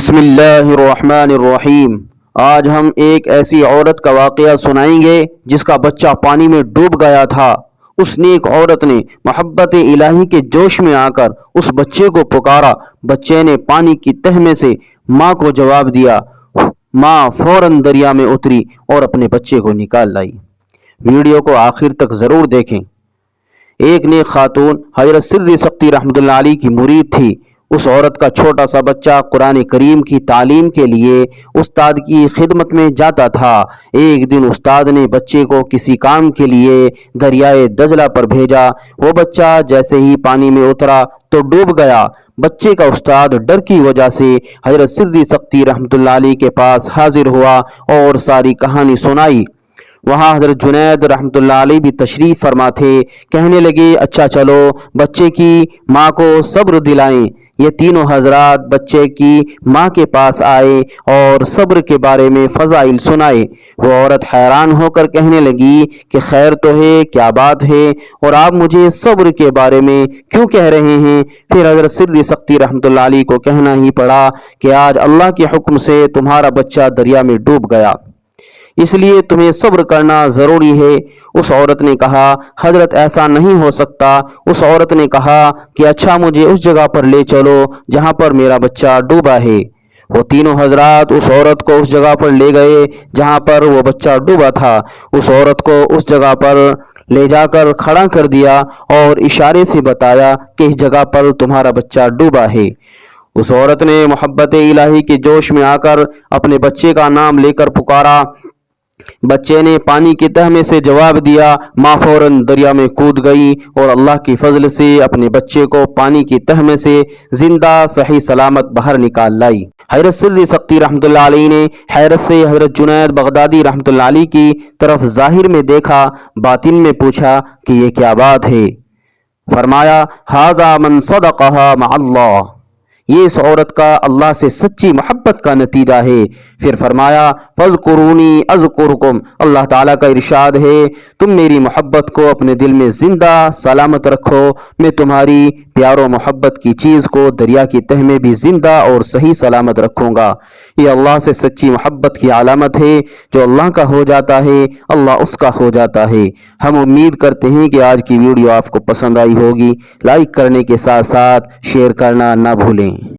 بسم اللہ الرحمن الرحیم۔ آج ہم ایک ایسی عورت کا واقعہ سنائیں گے جس کا بچہ پانی میں ڈوب گیا تھا۔ اس نیک عورت نے محبت الہی کے جوش میں آ کر اس بچے کو پکارا۔ بچے نے پانی کی تہ میں سے ماں کو جواب دیا۔ ماں فوراً دریا میں اتری اور اپنے بچے کو نکال لائی۔ ویڈیو کو آخر تک ضرور دیکھیں۔ ایک نیک خاتون حضرت سدی سختیٰ رحمۃ اللہ علیہ کی مرید تھی۔ اس عورت کا چھوٹا سا بچہ قرآن کریم کی تعلیم کے لیے استاد کی خدمت میں جاتا تھا۔ ایک دن استاد نے بچے کو کسی کام کے لیے دریائے دجلہ پر بھیجا۔ وہ بچہ جیسے ہی پانی میں اترا تو ڈوب گیا۔ بچے کا استاد ڈر کی وجہ سے حضرت سدی سختیٰ رحمۃ اللہ علیہ کے پاس حاضر ہوا اور ساری کہانی سنائی۔ وہاں حضرت جنید رحمۃ اللہ علیہ بھی تشریف فرما تھے۔ کہنے لگے، اچھا چلو بچے کی ماں کو صبر دلائیں۔ یہ تینوں حضرات بچے کی ماں کے پاس آئے اور صبر کے بارے میں فضائل سنائے۔ وہ عورت حیران ہو کر کہنے لگی کہ خیر تو ہے، کیا بات ہے، اور آپ مجھے صبر کے بارے میں کیوں کہہ رہے ہیں؟ پھر حضرت سدی سختیٰ رحمۃ اللہ علیہ کو کہنا ہی پڑا کہ آج اللہ کے حکم سے تمہارا بچہ دریا میں ڈوب گیا، اس لیے تمہیں صبر کرنا ضروری ہے۔ اس عورت نے کہا، حضرت ایسا نہیں ہو سکتا۔ اس عورت نے کہا کہ اچھا مجھے اس جگہ پر لے چلو جہاں پر میرا بچہ ڈوبا ہے۔ وہ تینوں حضرات اس عورت کو اس جگہ پر لے گئے جہاں پر وہ بچہ ڈوبا تھا۔ اس عورت کو اس جگہ پر لے جا کر کھڑا کر دیا اور اشارے سے بتایا کہ اس جگہ پر تمہارا بچہ ڈوبا ہے۔ اس عورت نے محبت الہی کے جوش میں آ کر اپنے بچے کا نام لے کر پکارا۔ بچے نے پانی کی تہ میں سے جواب دیا۔ ماں فوراً دریا میں کود گئی اور اللہ کی فضل سے اپنے بچے کو پانی کی تہ میں سے زندہ صحیح سلامت باہر نکال لائی۔ حضرت سدی سختیٰ رحمۃ اللہ علیہ نے حیرت سے حضرت جنید بغدادی رحمۃ اللہ علیہ کی طرف ظاہر میں دیکھا، باطن میں پوچھا کہ یہ کیا بات ہے؟ فرمایا، ھذا من صدقھا مع اللہ، یہ اس عورت کا اللہ سے سچی محبت کا نتیجہ ہے۔ پھر فرمایا، فاذکرونی اذکرکم، اللہ تعالیٰ کا ارشاد ہے، تم میری محبت کو اپنے دل میں زندہ سلامت رکھو، میں تمہاری پیار و محبت کی چیز کو دریا کی تہ میں بھی زندہ اور صحیح سلامت رکھوں گا۔ یہ اللہ سے سچی محبت کی علامت ہے۔ جو اللہ کا ہو جاتا ہے اللہ اس کا ہو جاتا ہے۔ ہم امید کرتے ہیں کہ آج کی ویڈیو آپ کو پسند آئی ہوگی۔ لائک کرنے کے ساتھ ساتھ شیئر کرنا نہ بھولیں۔